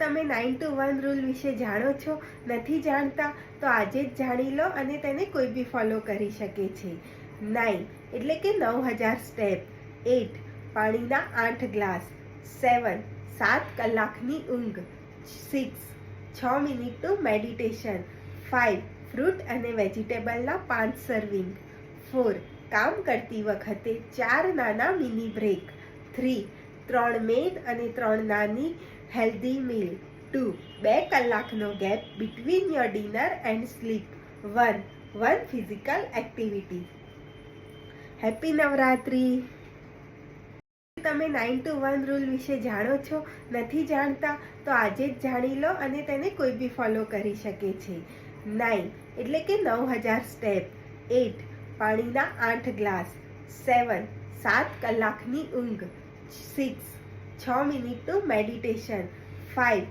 તમે 9 to 1 rule વિશે જાણો છો? નથી જાણતા તો આજે જ જાણી લો અને તેને કોઈ બી ફોલો કરી શકે છે. 9 એટલે કે 9000 સ્ટેપ. 8 પાણીના 8 ગ્લાસ. 7 7 કલાકની ઊંઘ. 6 6 મિનિટનું મેડિટેશન. 5 ફ્રૂટ અને વેજીટેબલના 5 સર્વિંગ. 4 કામ કરતી વખતે 4 નાના મિની બ્રેક. 3 3 મેઇન અને 3 નાની હેલ્ધી મીલ. 2 કલાકનો gap between your dinner and sleep. 1 physical activity. Happy Navratri. તમે 9 to 1 રૂલ વિશે જાણો છો? નથી જાણતા તો આજે જ જાણી લો અને તેને કોઈ બી ફોલો કરી શકે છે. 9 એટલે કે 9000 સ્ટેપ. 8 પાણીના 8 ગ્લાસ. 7 7 કલાકની ઊંઘ. 6 6 મિનિટનું મેડિટેશન. 5